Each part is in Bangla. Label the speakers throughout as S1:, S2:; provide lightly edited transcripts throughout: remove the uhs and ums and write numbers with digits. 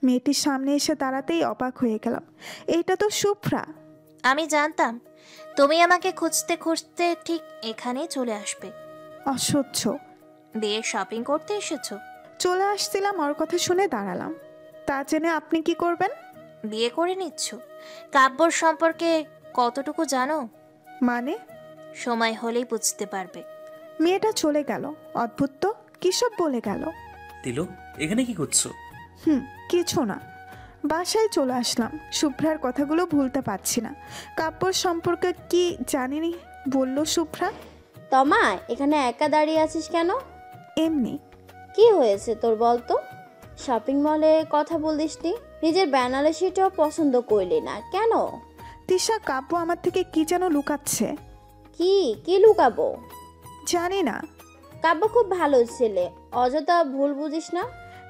S1: মেয়েটির সামনে এসে দাঁড়াতেই অবাক হয়ে গেলাম। এইটা তো শুভ্রা।
S2: আমি জানতাম তুমি আমাকে খুঁজতে খুঁজতে ঠিক এখানেই চলে আসবে।
S1: অসহ্য।
S2: বিয়ে শপিং করতে এসেছো?
S1: চলে আসছিলাম, ওর কথা শুনে দাঁড়ালাম। তা জেনে আপনি কি করবেন?
S2: বিয়ে করে নিচ্ছ? কাব্যর সম্পর্কে কতটুকু জানো?
S1: মানে?
S2: সময় হলেই বুঝতে পারবে।
S1: মেয়েটা চলে গেল। অদ্ভুত তো, কিসব বলে গেল।
S3: তিলক, এখানে কি করছো?
S1: কিছু না, বাসায় চলে আসলাম। শুভ্রার কথাগুলো ভুলতে পারছি না। কাব্যর সম্পর্কে কি জানিনি বলল শুভ্রা।
S4: তমা, এখানে একা দাঁড়িয়ে আছিস কেন?
S1: এমনি।
S4: কি হয়েছে তোর বলতো? শপিং মলে কথা বলিসনি, নিজের বেনারসিটাও পছন্দ করলি না কেন?
S1: তিশা, কাব্য আমার থেকে কি যেন লুকাচ্ছে।
S4: কি কি লুকাবো?
S1: জানি না।
S4: কাব্য খুব ভালো ছেলে, অযথা ভুল বুঝিস না।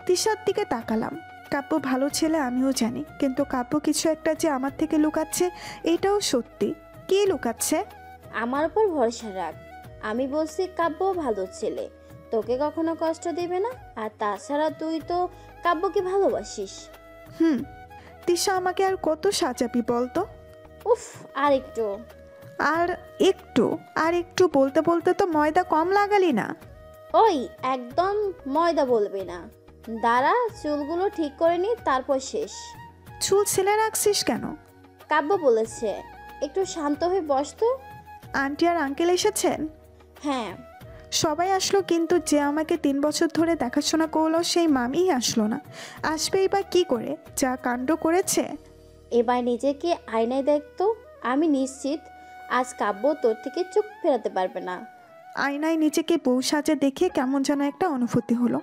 S1: তিশার দিকে তাকালাম। কাব্য ভালো ছেলে আমিও জানি, কিন্তু কাব্য কিছু একটা যে আমার থেকে লুকাচ্ছে এটাও সত্যি। কি লুকাচ্ছে?
S4: আমার উপর ভরসা রাখ, আমি বলছি কাব্য ভালো ছেলে, তোকে কখনো কষ্ট দেবে না। আর তাছাড়া তুই তো কাব্যকে ভালোবাসিস।
S1: তিশা, আমাকে আর কত সাজাবি বলতো?
S4: উফ, আর একটু
S1: আর একটু আর একটু বলতে বলতে তো ময়দা কম লাগালি না।
S4: ওই একদম ময়দা বলবি না। দাঁড়া, চুলগুলো ঠিক করে নি, তারপর শেষ।
S1: চুল ছেলে রাখছিস কেন?
S4: কাব্য বলেছে। একটু শান্ত হয়ে বস তো।
S1: আন্টি আর আঙ্কেল এসেছেন?
S4: হ্যাঁ।
S1: সবাই আসলো, কিন্তু যে আমাকে 3 বছর ধরে দেখাশোনা করলো সেই মামিই আসলো না। আসবেই বা কি করে, যা কাণ্ড করেছে।
S4: এবার নিজেকে আয়নায় দেখতো, আমি নিশ্চিত আজ কাব্য তোর থেকে চোখ ফেরাতে পারবে না।
S1: আয়নায় নিজেকে বউ সাজে দেখে কেমন যেন একটা অনুভূতি হলো।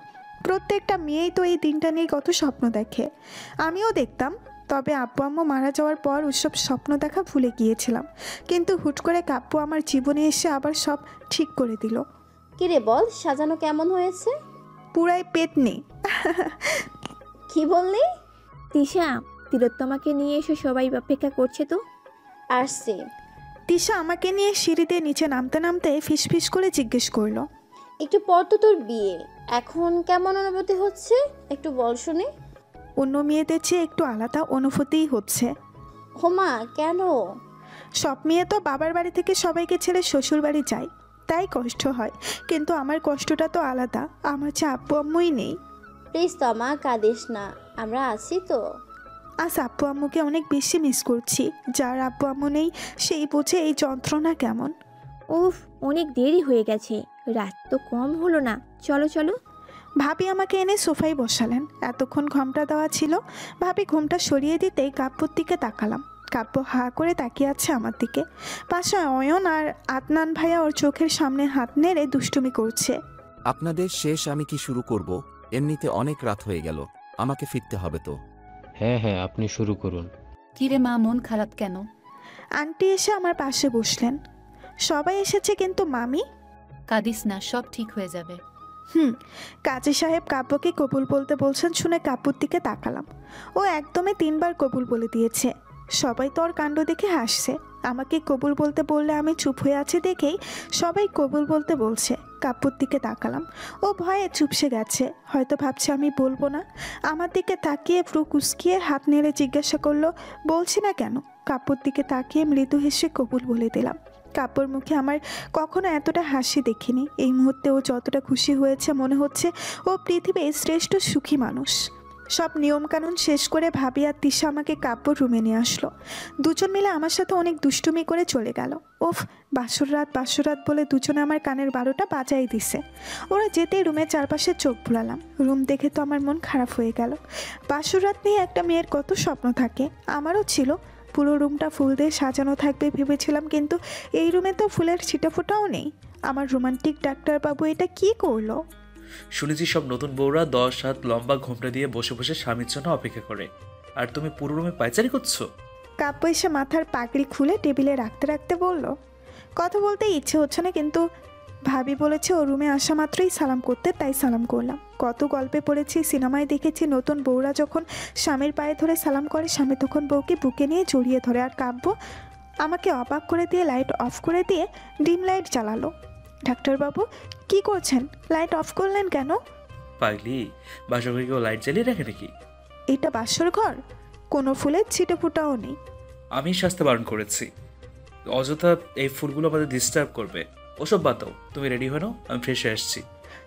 S1: প্রত্যেকটা মেয়েই তো এই দিনটা নিয়ে কত স্বপ্ন দেখে, আমিও দেখতাম। তবে আব্বু আম্মু মারা যাওয়ার পর ওসব স্বপ্ন দেখা ভুলে গিয়েছিলাম। কিন্তু হুট করে কাব্য আমার জীবনে এসে আবার সব ঠিক করে দিল।
S4: কিরে বল, সাজানো কেমন হয়েছে?
S1: পুরাই পেতনি।
S4: কি বললি?
S5: তিশা, তিলোত্তমাকে নিয়ে এসে সবাই অপেক্ষা করছে তো।
S4: আসছি।
S1: তিশা আমাকে নিয়ে সিঁড়িতে নিচে নামতে নামতে ফিসফিস করে জিজ্ঞেস করলো,
S4: একটু পর তো তোর বিয়ে, এখন কেমন অনুভূতি হচ্ছে একটু বল শুনি।
S1: অন্য মেয়েদের চেয়ে একটু আলাদা অনুভূতিই হচ্ছে।
S4: হোমা, কেন?
S1: সব মেয়ে তো বাবার বাড়ি থেকে সবাইকে ছেড়ে শ্বশুর বাড়ি যায়, তাই কষ্ট হয়। কিন্তু আমার কষ্টটা তো আলাদা, আমার যে আব্বু আম্মুই নেই।
S4: প্লিজ তমা, কাঁদিস না, আমরা আছি তো।
S1: আজ আব্বু আম্মুকে অনেক বেশি মিস করছি। যার আব্বু আম্মু নেই সেই বোঝে এই যন্ত্রণা কেমন।
S5: উফ, অনেক দেরি হয়ে গেছে, রাত তো কম হলো না। চলো চলো।
S1: ভাবি আমাকে এনে সোফায় বসালেন। এতক্ষণ ঘোমটা দেওয়া ছিল। ভাবি ঘোমটা সরিয়ে দিতেই কাব্যর দিকে তাকালাম। কাব্য হা করে তাকিয়ে আছে আমার দিকে। পাশে অয়ন আর আদনান ভাইয়া ওর চোখের সামনে হাত নেড়ে দুষ্টুমি করছে।
S6: আপনাদের শেষ আমি কি শুরু করব? এমনিতে অনেক রাত হয়ে গেল, আমাকে ফিরতে হবে তো।
S7: হ্যাঁ হ্যাঁ, আপনি শুরু করুন।
S8: কিরে মা, মন খারাপ কেন?
S1: আন্টি এসে আমার পাশে বসলেন। সবাই এসেছে, কিন্তু মামি?
S8: কাঁদিস না, সব ঠিক হয়ে যাবে।
S1: কাজী সাহেব কাব্যকে কবুল বলতে বলছেন শুনে কাব্যর দিকে তাকালাম। ও একদমই 3 বার কবুল বলে দিয়েছে। সবাই তো ওর কাণ্ড দেখে হাসছে। আমাকে কবুল বলতে বললে আমি চুপ হয়ে আছি দেখেই সবাই কবুল বলতে বলছে। কাব্যর দিকে তাকালাম। ও ভয়ে চুপসে গেছে, হয়তো ভাবছে আমি বলবো না। আমার দিকে তাকিয়ে ভ্রু কুঁচকিয়ে হাত নেড়ে জিজ্ঞাসা করলো, বলছি না কেন? কাব্যর দিকে তাকিয়ে মৃদু হেসে কবুল বলে দিলাম। কাব্যর মুখে আমার কখনো এতটা হাসি দেখিনি। এই মুহূর্তে ও যতটা খুশি হয়েছে মনে হচ্ছে ও পৃথিবীর শ্রেষ্ঠ সুখী মানুষ। সব নিয়মকানুন শেষ করে ভাবি আর তিশা আমাকে কাব্যর রুমে নিয়ে আসলো। দুজন মিলে আমার সাথে অনেক দুষ্টুমি করে চলে গেল। ওফ, বাসর রাত বলে দুজনে আমার কানের 12টা বাজাই দিছে। ওরা যেতেই রুমের চারপাশে চোখ বুলালাম। রুম দেখে তো আমার মন খারাপ হয়ে গেল। বাসর রাত নিয়ে একটা মেয়ের কত স্বপ্ন থাকে, আমারও ছিল। পুরো রুমটা ফুল দিয়ে সাজানো থাকবে ভেবেছিলাম, কিন্তু এই রুমে তো ফুলের ছিটাফোঁটাও নেই। আমার রোমান্টিক ডাক্তারবাবু এটা কি করলো?
S3: শুনেছি সব নতুন বউরা 10 হাত লম্বা ঘোমটা দিয়ে বসে বসে স্বামীর জন্য অপেক্ষা করে, আর তুমি পুরো রুমে পায়চারি করছো।
S1: কাব্য এসে মাথার পাগড়ি খুলে টেবিলে রাখতে রাখতে বলল, কথা বলতে ইচ্ছে হচ্ছে না, কিন্তু ভাবি বলেছে ও রুমে আসা মাত্রই সালাম করতে, তাই সালাম করলাম। কত গল্পে পড়েছি, সিনেমায় দেখেছি, নতুন বউরা যখন স্বামীর পায়ে ধরে সালাম করে স্বামী তখন বউকে বুকে নিয়ে জড়িয়ে ধরে। আর কাব্য আমাকে অবাক করে দিয়ে লাইট অফ করে দিয়ে ডিম লাইট জ্বালালো। ডাক্তারবাবু কি করছেন? লাইট অফ করলেন কেন?
S3: পাগলি, বাসা ঘরে কেউ লাইট জ্বালিয়ে রাখে নাকি?
S1: এটা বাসর ঘর, কোনো ফুলের ছিটে ফোটাও নেই।
S3: আমি শাস্তি বারণ করেছি, অযথা এই ফুলগুলো আমাদের ডিস্টার্ব করবে। ওসব বাদ দাও, তুমি রেডি হয়ে নাও, আমি ফ্রেশ হয়ে আসছি।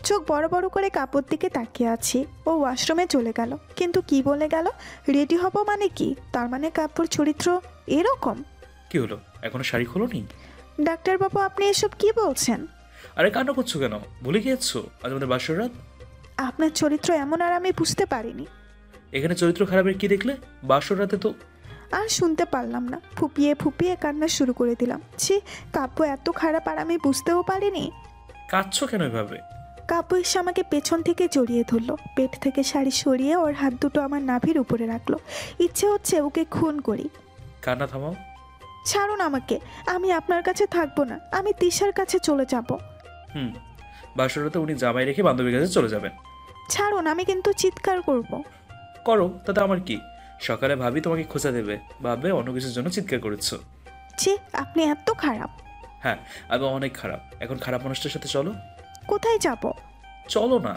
S1: চোখ বড় বড় করে কাপড় দিকে তাকিয়ে আছি। ও ওয়াশরুমে চলে গেল, কিন্তু কি বলে গেল রেডি হব মানে কি? তার মানে কাপড় চরিত্র এরকম?
S3: কি হলো, এখনো শাড়ি খোলোনি?
S1: ডাক্তারবাবু, আপনি এসব কি বলছেন?
S3: আরে কান্না করছো কেন? ভুলে গিয়েছো আজ আমাদের বাসর রাত?
S1: আপনার চরিত্র এমন আর আমি বুঝতে পারিনি।
S3: এখানে চরিত্র খারাপের কি দেখলে? বাসর রাতে তো
S1: আর শুনতে পারলাম না, ফুপিয়ে ফুপিয়ে কান্না শুরু করে দিলাম। ছি, কাব্য এত খারাপ আর আমি বুঝতেও পারিনি।
S3: কাঁদছো কেন এভাবে?
S1: কাব্য এসে আমাকে পেছন থেকে জড়িয়ে ধরলো, পেট থেকে শাড়ি সরিয়ে ওর হাত দুটো আমার নাভির উপরে রাখলো। ইচ্ছে হচ্ছে ওকে খুন করি।
S3: কান্না থামাও।
S1: ছাড়ুন আমাকে, আমি আপনার কাছে থাকবো না, আমি তিশার কাছে চলে যাব।
S3: বাসর রাতে উনি জামাই রেখে বান্ধবীর কাছে চলে যাবেন।
S1: ছাড়ুন, আমি কিন্তু চিৎকার করব।
S3: করো, তাতে আমার কি? সকালে ভাবি তোমাকে খোঁজা দেবে, ভাববে অন্য কিছুর জন্য চিৎকার করেছো।
S1: ছি, আপনি এত খারাপ।
S3: হ্যাঁ, আমি অনেক খারাপ। এখন খারাপ মানুষটার সাথে চলো।
S1: কোথায় যাব?
S3: চলো না।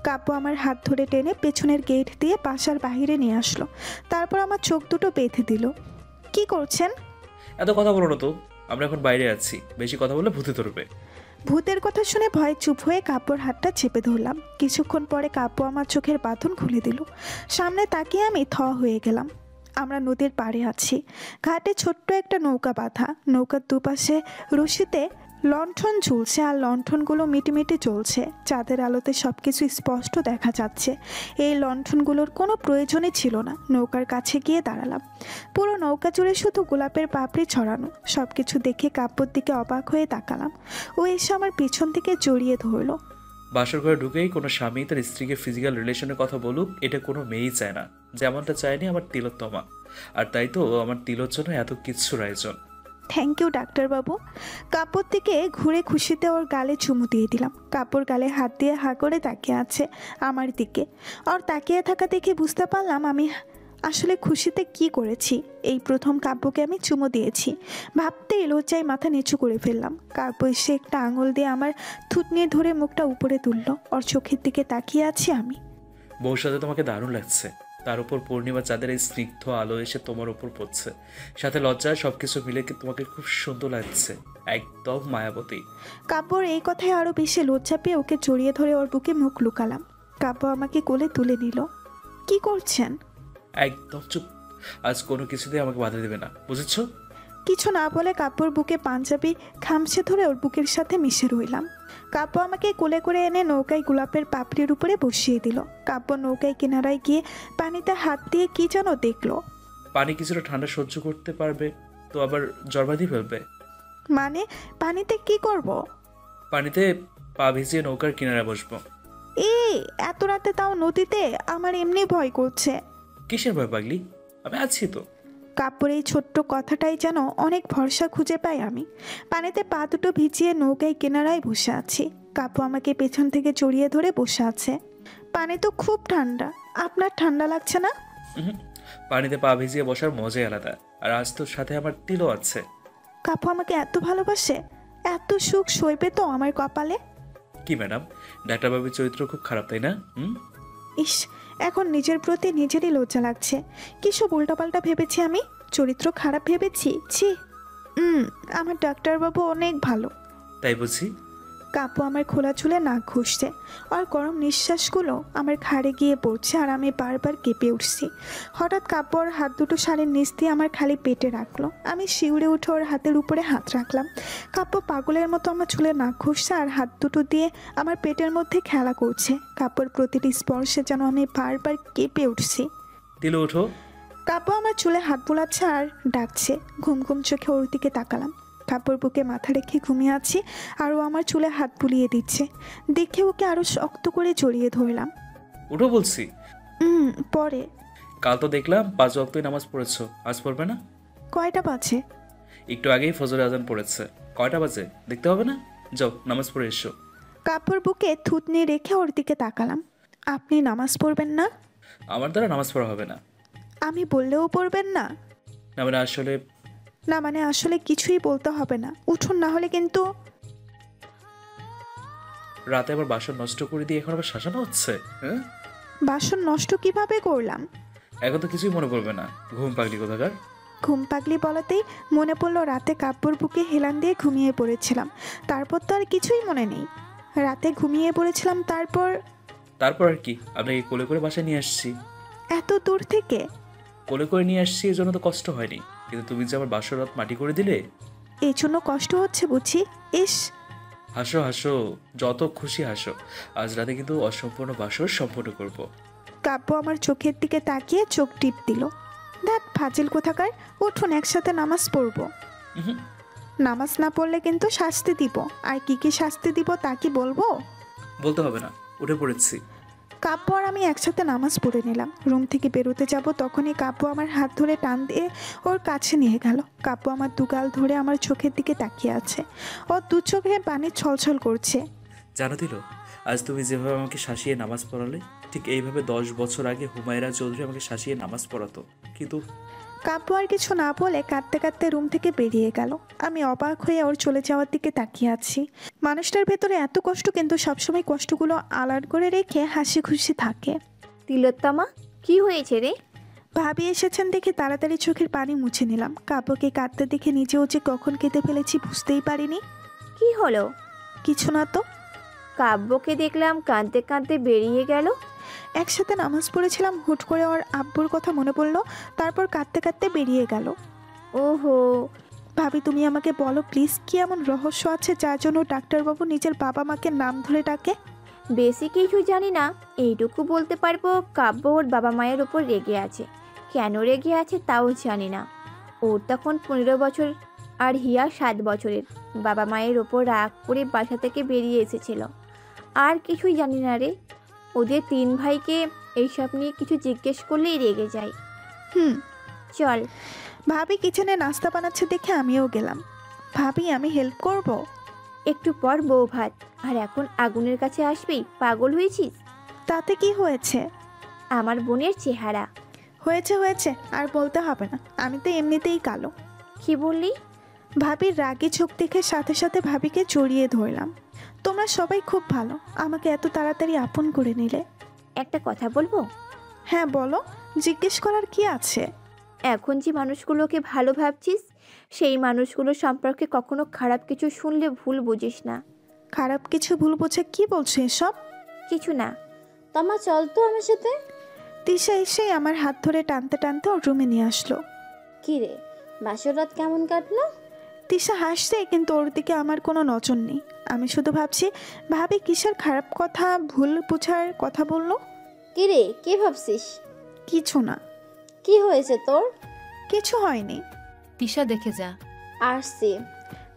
S1: কাব্য আমার হাত ধরে টেনে পেছনের গেট দিয়ে বাসার বাইরে নিয়ে আসলো, তারপর আমার চোখ দুটো বেঁধে দিল। কি করছেন?
S3: এত কথা বলো না তো, আমরা এখন বাইরে আছি, বেশি কথা বললে ভূতে ধরবে।
S1: ভূতের কথা শুনে ভয়ে চুপ হয়ে কাব্যর হাতটা চেপে ধরলাম। কিছুক্ষণ পরে কাব্য আমার চোখের বাঁধন খুলে দিল। সামনে তাকিয়ে আমি থ হয়ে গেলাম। আমরা নদীর পাড়ে আছি। ঘাটে ছোট্ট একটা নৌকা বাঁধা, নৌকার দুপাশে রশিতে লণ্ঠন ঝুলছে, আর লণ্ঠনগুলো মিটিমিটি জ্বলছে। চাঁদের আলোতে সব কিছু স্পষ্ট দেখা যাচ্ছে। এই লণ্ঠনগুলোর কোনো প্রয়োজনই ছিল না। নৌকার কাছে গিয়ে দাঁড়ালাম। পুরো নৌকা জুড়ে শুধু গোলাপের পাপড়ি ছড়ানো। সব কিছু দেখে কাব্যর দিকে অবাক হয়ে তাকালাম। ও এসে আমার পিছন থেকে জড়িয়ে ধরলো।
S3: বাসর ঘরে ঢুকেই কোনো স্বামী তার স্ত্রীকে ফিজিক্যাল রিলেশনের কথা বলুক, এটা কোনো মেয়েই চায় না। যেমনটা চায়নি আমার তিলোত্তমা। আর তাই তো আমার তিলোর জন্য এত কিচ্ছুর আয়োজন।
S1: থ্যাংক ইউ ডাক্তারবাবু। কাপড় দিকে ঘুরে খুশিতে ওর গালে চুমু দিয়ে দিলাম। কাপড় গালে হাত দিয়ে হা করে তাকিয়ে আছে আমার দিকে। ওর তাকিয়ে থাকা দেখে বুঝতে পারলাম আমি আসলে খুশিতে কি করেছি। এই প্রথম কাব্যকে আমি চুমু দিয়েছি। ভাবতেই লজ্জায় মাথা নিচু করে ফেললাম। কাব্য এসে একটা আঙুল দিয়ে আমার থুতনি ধরে মুখটা উপরে তুললো। ওর চোখের দিকে তাকিয়ে আছি আমি।
S3: বউর সাথে তোমাকে দারুণ লাগছে। তার উপর পূর্ণিমা চাঁদের এই স্নিগ্ধ আলো এসে তোমার উপর পড়ছে, সাথে লজ্জায় সবকিছু মিলে তোমাকে খুব সুন্দর লাগছে, একদম মায়াবতী।
S1: কাব্যর এই কথায় আরো বেশি লজ্জা পেয়ে ওকে জড়িয়ে ধরে ওর বুকে মুখ লুকালাম। কাব্য আমাকে কোলে তুলে নিল। কি করছেন?
S3: একদম চুপ। আজ কোনো কিছুতে আমাকে বাধা দেবে না, বুঝেছো?
S1: কিছু না বলে কাব্যর বুকে পাঞ্জাবি খামছে ধরে ওর বুকের সাথে মিশে রইলাম। কাব্য আমাকে কোলে করে এনে নৌকায় গোলাপের পাপড়ির উপরে বসিয়ে দিল। কাব্য নৌকায় কিনারায় গিয়ে পানিতে হাত দিয়ে কি যেন দেখলো।
S3: পানি কিছুটা ঠান্ডা সহ্য করতে পারবে তো আবার জ্বর বাঁধি ফেলবে।
S1: মানে পানিতে কি করব?
S3: পানিতে পা ভিজিয়ে নৌকার কিনারে বসবো।
S1: এত রাতে তাও নদীতে? আমার এমনি ভয় করছে।
S3: কিসের ভয় পাগলি, আমি আছি তো।
S1: কাপড় এই ছোট্ট কথাটাই যেন অনেক ভরসা খুঁজে পাই আমি। পানিতে পা দুটো ভিজিয়ে নৌকায় কিনারায় বসে আছি। কাপু আমাকে পেছন থেকে জড়িয়ে ধরে বসে আছে। পানি তো খুব ঠান্ডা, আপনার ঠান্ডা লাগছে না?
S3: পানিতে পা ভিজিয়ে বসার মজাই আলাদা। আর আজ তোর সাথে আমার তিলও আছে।
S1: কাপু আমাকে এত ভালোবাসে, এত সুখ সইবে তো আমার কপালে।
S3: কি ম্যাডাম, ডাক্তারবাবুর চরিত্র খুব খারাপ, তাই না?
S1: ইস, এখন নিজের প্রতি নিজেরই লজ্জা লাগছে। কিসব উল্টাপাল্টা ভেবেছি আমি, চরিত্র খারাপ ভেবেছি। ছি, আমার ডাক্তারবাবু অনেক ভালো।
S3: তাই বুঝি?
S1: কাপু আমার খোলা চুলে নাক ঘুষছে। আর গরম নিঃশ্বাসগুলো আমার ঘাড়ে গিয়ে পড়ছে, আর আমি বারবার কেঁপে উঠছি। হঠাৎ কাপু ওর হাত দুটো শাড়ির নিচ দিয়ে আমার খালি পেটে রাখলো। আমি শিউরে উঠে ওর হাতের উপরে হাত রাখলাম। কাপু পাগলের মতো আমার চুলে নাক ঘুষছে আর হাত দুটো দিয়ে আমার পেটের মধ্যে খেলা করছে। কাপুর প্রতিটি স্পর্শে যেন আমি বারবার কেঁপে উঠছি।
S3: তিলো ওঠো।
S1: কাপু আমার চুলে হাত বোলাচ্ছে আর ডাকছে। ঘুম ঘুম চোখে ওর দিকে তাকালাম। কাপড় বুকে মাথা রেখে ঘুমিয়ে আছি, আর ও আমার চুলে হাত বুলিয়ে দিচ্ছে। দেখে ওকে আরো শক্ত করে জড়িয়ে ধরলাম।
S3: উঠো বলছি।
S1: পরে।
S3: কাল তো দেখলাম 5 ওয়াক্তই নামাজ পড়েছো, আজ পড়বে না?
S1: কয়টা বাজে?
S3: একটু আগেই ফজর আজান পড়েছে। কয়টা বাজে দেখতে হবে না? যাও নামাজ পড়ে এসো।
S1: কাপড় বুকে থুতনি রেখে ওর দিকে তাকালাম। আপনি নামাজ পড়বেন না?
S3: আমার দ্বারা নামাজ পড়া হবে না।
S1: আমি বললেও পড়বেন না?
S3: না মানে
S1: আসলে কিছুই বলতে হবে না, উঠুন, না হলে কিন্তু।
S3: রাতে আবার বাসন নষ্ট করে দিয়ে এখন আবার শাসানো হচ্ছে।
S1: বাসন নষ্ট কিভাবে করলাম?
S3: এখন তো কিছুই মনে পড়বে না, ঘুম পাগলি কোথাকার।
S1: ঘুম পাগলি বলাতেই মনে পড়লো রাতে কাব্যর বুকে হেলান দিয়ে ঘুমিয়ে পড়েছিলাম। তারপর তো আর কিছুই মনে নেই। রাতে ঘুমিয়ে পড়েছিলাম, তারপর
S3: তারপর আর কি, আপনাকে কোলে করে বাসায় নিয়ে আসছি।
S1: এত দূর থেকে
S3: কোলে করে নিয়ে আসছি, এজন্য তো কষ্ট হয়নি, কিন্তু তুমি যে আমার বাসর রাত মাটি করে দিলে।
S1: এই জন্য কষ্ট হচ্ছে বুঝি। ইস,
S3: হাসো হাসো, যত খুশি হাসো। আজ রাতে কিন্তু অসম্পূর্ণ বাসর সম্পূর্ণ করব।
S1: কাব্য আমার চোখের দিকে তাকিয়ে চোখ টিপ দিল। দেখ ফাজিল কোথাকার, উঠুন একসাথে নামাজ পড়বো।
S3: উহুম,
S1: নামাজ না পড়লে কিন্তু শাস্তি দিব। আর কি কি শাস্তি দিব তা কি বলবো?
S3: বলতে হবে না, উঠে পড়েছি।
S1: কাব্য আর আমি একসাথে নামাজ পড়ে নিলাম। রুম থেকে বেরোতে যাব তখনই কাব্য আমার হাত ধরে টান দিয়ে ওর কাছে নিয়ে গেল। কাব্য আমার দুগাল ধরে আমার চোখের দিকে তাকিয়ে আছে। ওর দু চোখে পানি ছলছল করছে।
S3: জানো দিল, আজ তুমি যেভাবে আমাকে শাসিয়ে নামাজ পড়ালে, ঠিক এইভাবে 10 বছর আগে হুমায়রা চৌধুরী আমাকে শাসিয়ে নামাজ পড়াতো, কিন্তু
S1: কাব্য আর কিছু না বলে কাঁদতে কাঁদতে রুম থেকে বেরিয়ে গেল। আমি অবাক হয়ে ওর চলে যাওয়ার দিকে তাকিয়ে আছি। মানুষটার ভেতরে এত কষ্ট, কিন্তু সবসময় কষ্টগুলো আলাদ করে রেখে হাসি খুশি থাকে।
S5: তিলোত্তমা, কি হয়েছে রে?
S1: ভাবি এসেছেন দেখে তাড়াতাড়ি চোখের পানি মুছে নিলাম। কাব্যকে কাঁদতে দেখে নিজেও যে কখন কেঁদে ফেলেছি বুঝতেই পারিনি।
S5: কি হলো?
S1: কিছু না তো।
S5: কাব্যকে দেখলাম কাঁদতে কাঁদতে বেরিয়ে গেল।
S1: একসাথে নামাজ পড়েছিলাম, হুট করে ওর আব্বুর কথা মনে পড়লো, তারপর কাঁদতে কাঁদতে বেরিয়ে গেল।
S5: ওহো,
S1: ভাবি তুমি আমাকে বলো প্লিজ, কি এমন রহস্য আছে যার জন্য ডাক্তারবাবু নিজের বাবা মাকে নাম ধরে ডাকে?
S5: বেশি কিছু জানি না, এইটুকু বলতে পারবো কাব্য ওর বাবা মায়ের ওপর রেগে আছে। কেন রেগে আছে তাও জানি না। ওর তখন 15 বছর আর হিয়া 7 বছরের। বাবা মায়ের ওপর রাগ করে বাসা থেকে বেরিয়ে এসেছিল। আর কিছুই জানি না রে। ওদের 3 ভাইকে এইসব নিয়ে কিছু জিজ্ঞেস করলেই রেগে যায়। চল।
S1: ভাবি কিচেনে নাস্তা বানাচ্ছে দেখে আমিও গেলাম। ভাবি আমি হেল্প করব?
S5: একটু পর বউ ভাত, আর এখন আগুনের কাছে আসবি? পাগল হয়েছিস?
S1: তাতে কি হয়েছে?
S5: আমার বোনের চেহারা।
S1: হয়েছে হয়েছে, আর বলতে হবে না, আমি তো এমনিতেই কালো।
S5: কি বললি?
S1: ভাবির রাগী চোখ দেখে সাথে সাথে ভাবিকে জড়িয়ে ধরলাম। তোমরা সবাই খুব ভালো, আমাকে এত তাড়াতাড়ি আপন করে নিলে।
S5: একটা কথা বলবো?
S1: হ্যাঁ বলো, জিজ্ঞেস করার কি আছে?
S5: এখন যে মানুষগুলোকে ভালো ভাবছিস, সেই মানুষগুলো সম্পর্কে কখনো খারাপ কিছু শুনলে ভুল বুঝিস না।
S1: খারাপ কিছু ভুল বুঝে কি বলছো এসব?
S5: কিছু না।
S4: তমা চল তো আমার সাথে।
S1: তিশা এসে আমার হাত ধরে টানতে টানতে ওর রুমে নিয়ে আসলো।
S4: কি রে, বাসর রাত কেমন কাটলো?
S1: তিশা হাসছে, কিন্তু ওর দিকে আমার কোনো নজর নেই। আমি শুধু ভাবছি ভাবি কিসের খারাপ কথা, ভুল বোঝার কথা বললো।
S4: কি রে, কি ভাবছিস?
S1: কিছু না।
S4: কি হয়েছে তোর?
S1: কিছু হয়নি।
S8: তিশা দেখে যা।
S4: আসছি।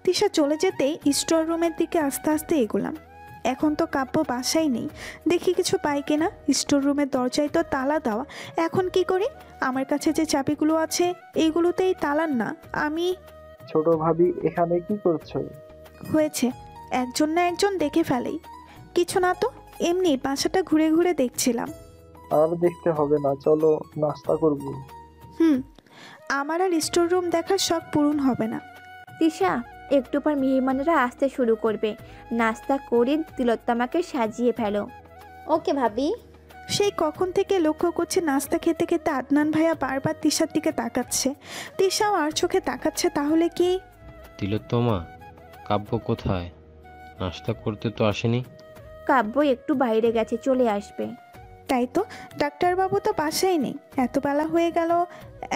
S1: তিশা চলে যেতেই স্টোর রুমের দিকে আস্তে আস্তে এগোলাম। এখন তো কাব্য বাসায় নেই, দেখি কিছু পাই কিনা। স্টোর রুমের দরজায় তো তালা দেওয়া, এখন কি করি? আমার কাছে যে চাবিগুলো আছে এইগুলোতেই তালার না। আমি
S9: ছোট ভাবি এখানে কি করছো?
S1: হয়েছে, একজন না একজন দেখে ফেলেই। কিছু না তো, এমনি বাসাটা ঘুরে ঘুরে দেখছিলাম।
S9: আর দেখতে হবে না, চলো নাস্তা করব।
S1: আমার আর স্টোর রুম দেখার শখ পূরণ হবে না।
S5: তিশা, একটু পর মেহমানেরা আসতে শুরু করবে। নাস্তা করে তিলোত্তমাকে সাজিয়ে ফেলো।
S4: ওকে ভাবি।
S1: সেই কখন থেকে লক্ষ্য করছে নাস্তা খেতে খেতে আদনান ভাইয়া বারবার তিশার দিকে তাকাচ্ছে। তিশাও আর চোখে তাকাচ্ছে। তাহলে কি?
S7: তিলোত্তমা, কাব্য কোথায়? নাস্তা করতে তো আসেনি।
S5: কাব্য একটু বাইরে গেছে, চলে আসবে।
S1: তাই তো, ডাক্তারবাবু তো বাসায় নেই, এত বেলা হয়ে গেল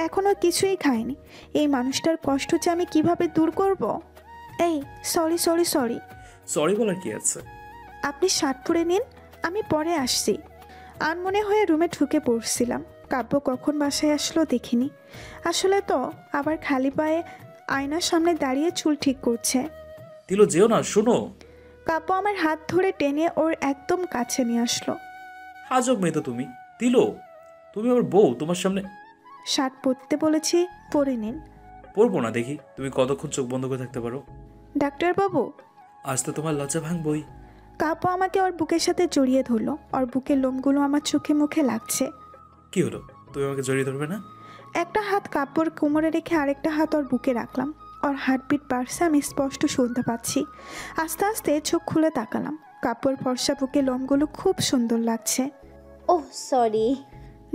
S1: এখনো কিছুই খায়নি। এই মানুষটার কষ্ট যে আমি কিভাবে দূর করব? এই সরি সরি সরি।
S3: সরি বলার কি আছে?
S1: আপনি শার্ট পরে নিন, আমি পরে আসছি। আনমনে হয়ে রুমে ঢুকে পড়ছিলাম। কাব্য কখন বাসায় আসলো দেখিনি। আসলে তো আবার খালি পায়ে আয়নার সামনে দাঁড়িয়ে চুল ঠিক করছে।
S3: তিলো যেও না, শোনো।
S1: কাব্য আমার হাত ধরে টেনে ওর একদম কাছে নিয়ে আসলো।
S3: আজব মেয়ে তো তুমি। তিলো, তুমি আমার বউ, তোমার সামনে
S1: শার্ট পরতে বলেছি, পরে নিন।
S3: পরবো না, দেখি তুমি কতক্ষণ চোখ বন্ধ করে থাকতে পারো।
S1: ডাক্তারবাবু,
S3: আজ তো তোমার লজ্জা ভাঙবই।
S1: কাব্য আমাকে ওর বুকের সাথে জড়িয়ে ধরলো। ওর বুকের লোমগুলো আমার চোখে মুখে লাগছে।
S3: কি হলো, তুমি আমাকে জড়িয়ে ধরবে না?
S1: একটা হাত কাব্যর কোমরে রেখে আরেকটা হাত ওর বুকে রাখলাম। ওর হার্টবিট বাড়ছে, আমি স্পষ্ট শুনতে পাচ্ছি। আস্তে আস্তে চোখ খুলে তাকালাম। কাব্যর ফর্সা বুকে লোমগুলো খুব সুন্দর লাগছে।
S4: Oh sorry.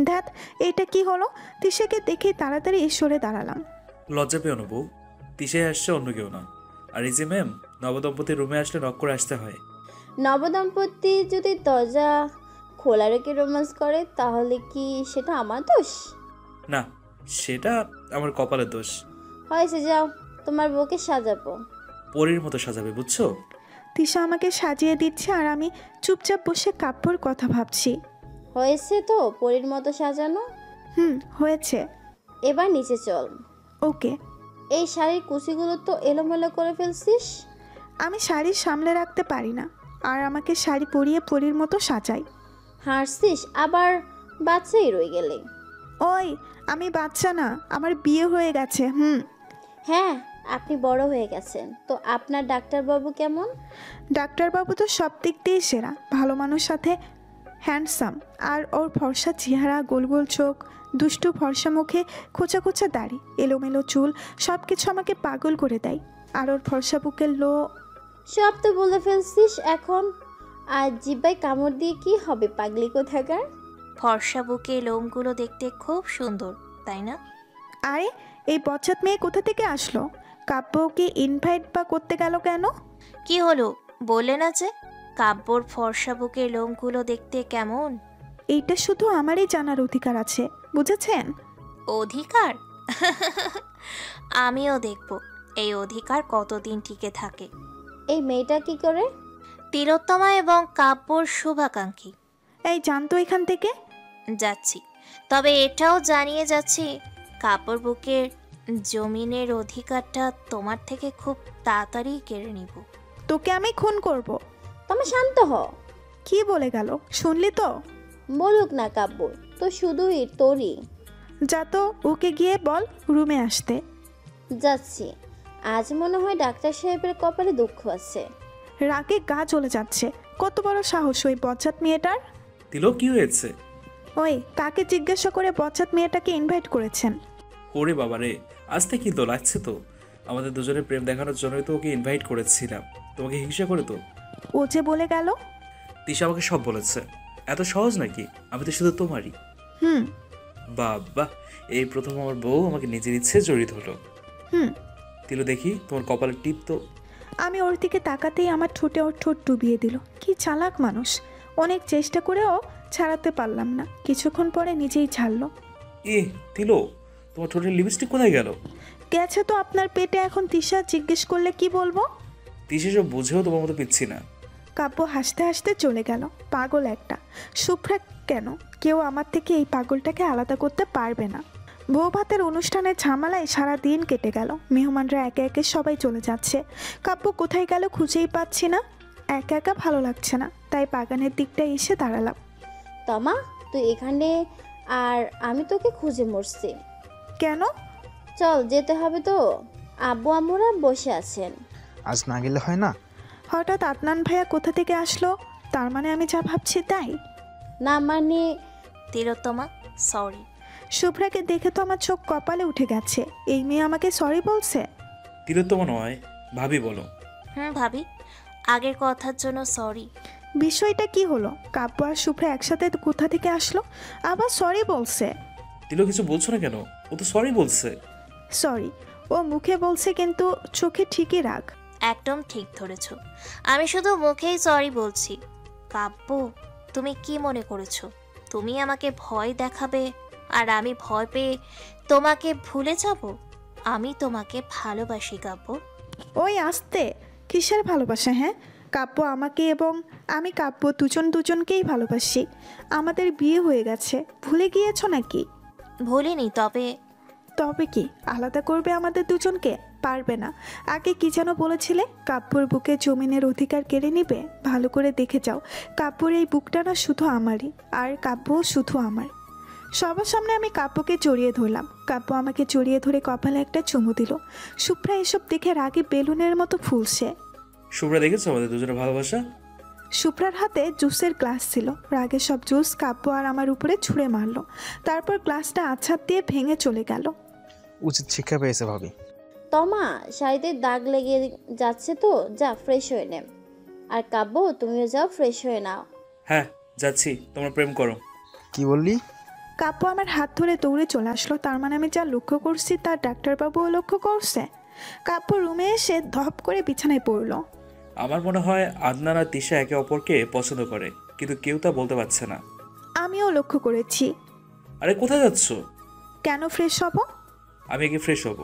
S1: ধ্যাত, এটা কি হলো? তিশাকে দেখে তাড়াতাড়ি সরে দাঁড়ালাম।
S3: লজ্জা পেও না বউ, তিশাই আসছে, অন্য কেউ না। আর এই যে ম্যাম, নবদম্পতির রুমে আসলে নক করে আসতে হয়।
S4: নবদম্পতি যদি দরজা খোলা রেখে রোম্যান্স করে তাহলে কি সেটা আমার দোষ?
S3: না, সেটা আমার কপালের দোষ।
S4: হয়েছে, যাও, তোমার বউকে সাজাবো।
S3: পরীর মতো সাজাবে, বুঝছো?
S1: তিশা আমাকে সাজিয়ে দিচ্ছে আর আমি চুপচাপ বসে কাব্যর কথা ভাবছি।
S4: হয়েছে তো পরীর মতো সাজানো?
S1: হয়েছে।
S4: এবার নিচে চল।
S1: ওকে।
S4: এই শাড়ির কুচিগুলো তো এলোমেলো করে ফেলছিস।
S1: আমি শাড়ি সামলে রাখতে পারি না, আর আমাকে শাড়ি পরিয়ে পরীর মতো সাজাই।
S4: হাসছিস, আবার বাচ্চাই রয়ে গেলে।
S1: ওই, আমি বাচ্চা না, আমার বিয়ে হয়ে গেছে।
S4: হ্যাঁ, আপনি বড় হয়ে গেছেন। তো আপনার ডাক্তারবাবু কেমন?
S1: ডাক্তারবাবু তো সব দিক দিয়েই সেরা, ভালো মানুষ, সাথে হ্যান্ডসাম। আর ওর ফর্সা চেহারা, গোল গোল চোখ, দুষ্টু ফর্সা মুখে, খোঁচা খোঁচা দাড়ি, এলোমেলো চুল, সব কিছু আমাকে পাগল করে দেয়। আর ওর ফর্সা বুকের
S4: সব তো বলে ফেলছিস এখন। আর জিব্বায় কামড় দিয়ে কি হবে পাগলি কোথাকার?
S2: ফর্সা বুকে লোমগুলো দেখতে খুব সুন্দর, তাই না?
S1: আরে, এই বচ্চাত মেয়ে কোথা থেকে আসলো? কাব্যকে ইনভাইট বা করতে গেল কেন?
S2: কি হলো, বললে না যে কাব্যর ফর্সা বুকে লোমগুলো দেখতে কেমন?
S1: এইটা শুধু আমারই জানার অধিকার আছে, বুঝেছেন?
S2: অধিকার? আমিও দেখব এই অধিকার কতদিন টিকে থাকে।
S4: এই মেয়েটা কি করে?
S2: তিলোত্তমা এবং কাব্যর শুভাকাঙ্ক্ষী।
S1: এই, জানতো এখান থেকে।
S2: যাচ্ছি, তবে এটাও জানিয়ে যাচ্ছি কাব্যর বুকের জমিনের অধিকারটা তোমার থেকে খুব তাড়াতাড়ি কেড়ে নিব।
S1: তোকে আমি খুন করব।
S4: তুমি শান্ত হ।
S1: কি বলে গেল, শুনলি তো?
S4: বলুক না কাব্য, তো শুধুই তোরই।
S1: যা তো, ওকে গিয়ে বল রুমে আসতে।
S4: যাচ্ছি। আজ মনে হয় ডাক্তার সাহেবের কপালে দুঃখ আছে।
S1: রাগে গা চলে যাচ্ছে। কত বড় সাহস ওই বচ্চাত মেয়েটার!
S3: তিলো, কি হয়েছে?
S1: ওই, কাকে জিজ্ঞাসা করে বচ্চাত মেয়েটাকে ইনভাইট করেছেন?
S3: ওরে বাবা রে, আসতে কি তো লাগছে তো। আমাদের দুজনের প্রেম দেখানোর জন্যই তো ওকে ইনভাইট করেছিলাম। তোমাকে হিংসা করে তো।
S1: ও যে বলে গেল।
S3: তিশা আমাকে সব বলেছে। এত সহজ নাকি? আমি তো শুধু তোমারই। বাবা, এই প্রথম আমার বউ আমাকে নিজের ইচ্ছে জড়িয়ে ধরলো। তিলো, দেখি তোমার কপালের টিপ তো।
S1: আমি ওর দিকে তাকাতেই আমার ঠোঁটে ওর ঠোঁট ডুবিয়ে দিল। কি চালাক মানুষ! অনেক চেষ্টা করেও ছাড়াতে পারলাম না, কিছুক্ষণ পরে নিজেই ছাড়লো।
S3: তিলো, তোমার ঠোঁটের লিপস্টিক কোথায় গেল?
S1: গেছে তো আপনার পেটে। এখন তিশা জিজ্ঞেস করলে কি বলবো?
S3: তিশা সব বুঝেও তোমার মতো পিচ্ছি না।
S1: কাব্য হাসতে হাসতে চলে গেল। পাগল একটা। শুভ্রা কেন, কেউ আমার থেকে এই পাগলটাকে আলাদা করতে পারবে না। বউ ভাতের অনুষ্ঠানের ঝামেলায় সারা দিন কেটে গেল। মেহমানরা একে একে সবাই চলে যাচ্ছে। কাব্য কোথায় গেল খুঁজেই পাচ্ছি না। একা একা ভালো লাগছে না, তাই বাগানের দিকটা এসে দাঁড়ালাম।
S4: তমা, তুই এখানে, আর আমি তোকে খুঁজে মরছি।
S1: কেন?
S4: চল, যেতে হবে তো। আব্বু আম্মুরা বসে আছেন।
S10: আজ না গেলে হয় না?
S1: হঠাৎ আদনান ভাইয়া কোথা থেকে আসলো? তার মানে আমি যা ভাবছি তাই?
S4: না মানে?
S2: তিলোত্তমা, সরি।
S1: শুভ্রাকে দেখে তো আমার চোখ কপালে উঠে গেছে। এই মেয়ে আমাকে সরি বলছে?
S3: তিলোত্তমা নয়, ভাবি বলো।
S2: ভাবি, আগের কথার জন্য সরি।
S1: বিষয়টা কি হলো? কাব্য আর শুভ্রা একসাথে কোথা থেকে আসলো, আবার সরি বলছে?
S3: তিলো, কিছু বলছো না কেন? ও তো সরি বলছে।
S1: সরি, ও মুখে বলছে কিন্তু চোখে ঠিকই রাগ।
S2: একদম ঠিক ধরেছ, আমি শুধু মুখেই সরি বলছি। কাব্য, তুমি কি মনে করেছো তুমি আমাকে ভয় দেখাবে আর আমি ভয় পেয়ে তোমাকে ভুলে যাব? আমি তোমাকে ভালোবাসি কাব্য।
S1: ওই আসতে, কিসের ভালোবাসা? হ্যাঁ, কাব্য আমাকে এবং আমি কাব্য দুজনকেই ভালোবাসি। আমাদের বিয়ে হয়ে গেছে, ভুলে গিয়েছো নাকি?
S2: ভুলিনি।
S1: তবে কি আলাদা করবে আমাদের দুজনকে? পারবে না। আগে কি যেন বলেছিলে, কাব্যর বুকে জমিনের অধিকার কেড়ে নিবে? ভালো করে দেখে যাও, কাব্যর এই বুকটা না শুধু আমারই, আর কাব্যও শুধু আমার। সবার সামনে আমি কাব্যকে জড়িয়ে ধরলাম। কাব্য আমাকে জড়িয়ে ধরে কপালে একটা চুমু দিল। শুভ্রা এসব দেখে রাগে বেলুনের মতো ফুলছে।
S3: শুভ্রা, দেখেছো আমাদের দুজনের ভালোবাসা?
S1: শুভ্রার হাতে জুসের গ্লাস ছিল। রাগে সব জুস কাব্য আর আমার উপরে ছুঁড়ে মারলো। তারপর গ্লাসটা আছাড় দিয়ে ভেঙে চলে গেল।
S10: উচিত শিক্ষা পেয়েছে ভাবি।
S4: তমা, শাড়িতে দাগ লেগে যাচ্ছে তো, যা ফ্রেশ হয়ে নে। আর কাব্য, তুমিও যাও ফ্রেশ হয়ে নাও।
S3: হ্যাঁ, যাচ্ছি। তোমরা প্রেম করো।
S10: কি বললি?
S1: কাব্য আমার হাত ধরে দৌড়ে চলে আসলো, তার মানে আমি যা লক্ষ্য করছি তার ডাক্তারবাবুও লক্ষ্য করছে। কাব্য রুমে এসে ধপ করে বিছানায় পড়লো।
S3: আমার মনে হয় আদনান আর তিশা একে অপরকে পছন্দ করে, কিন্তু কেউ তা বলতে পারছে না।
S1: আমিও লক্ষ্য করেছি।
S3: আরে কোথায় যাচ্ছ?
S1: কেন ফ্রেশ হব?
S3: আমি আগে ফ্রেশ হব।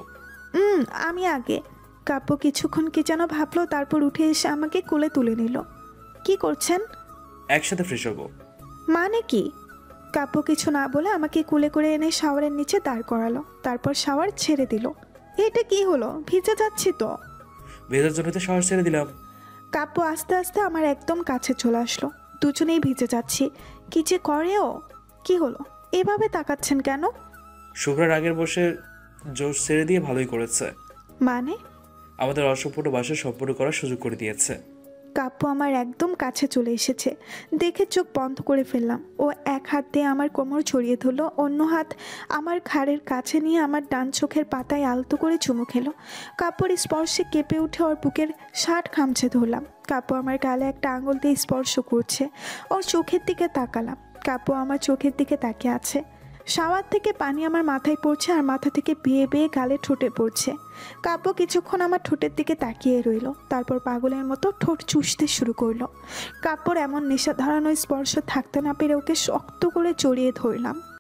S1: আমি আগে। কাব্য কিছুক্ষণ কি যেন ভাবলো, তারপর উঠে এসে আমাকে কোলে তুলে নিল। কি করছেন?
S3: একসাথে ফ্রেশ হব।
S1: মানে কি? কাব্য কিছু না বলে আমাকে কোলে করে এনে শাওয়ারের নিচে দাঁড় করালো, তারপর শাওয়ার ছেড়ে দিল। এটা কি হলো? ভিজে যাচ্ছি তো।
S3: ভেজার জন্য তো শাওয়ার ছেড়ে দিলাম।
S1: কাব্য আস্তে আস্তে আমার একদম কাছে চলে আসলো। দুজনেই ভিজে যাচ্ছি। কি যে করে ও! কি হলো? এভাবে তাকাচ্ছেন কেন?
S3: শুভ্রার আগের বসে জোশ ছেড়ে দিয়ে ভালোই করেছে।
S1: মানে?
S3: আমাদের অসম্পূর্ণ বাসা সম্পূর্ণ করার সুযোগ করে দিয়েছে।
S1: কাব্য আমার একদম কাছে চলে এসেছে দেখে চোখ বন্ধ করে ফেললাম। ও এক হাত দিয়ে আমার কোমর ছড়িয়ে ধরলো, অন্য হাত আমার ঘাড়ের কাছে নিয়ে আমার ডান চোখের পাতায় আলতো করে চুমু খেলো। কাব্যর স্পর্শে কেঁপে উঠে ওর বুকের শার্ট খামচে ধরলাম। কাব্য আমার গালে একটা আঙুল দিয়ে স্পর্শ করছে। ওর চোখের দিকে তাকালাম। কাব্য আমার চোখের দিকে তাকিয়ে আছে। শাওয়ার থেকে পানি আমার মাথায় পড়ছে আর মাথা থেকে বেয়ে বেয়ে গালে ঠোঁটে পড়ছে। কাব্য কিছুক্ষণ আমার ঠোঁটের দিকে তাকিয়ে রইল, তারপর পাগলের মতো ঠোঁট চুষতে শুরু করলো। কাব্যর এমন নেশা ধরানো স্পর্শ থাকতে না পেরে ওকে শক্ত করে জড়িয়ে ধরলাম।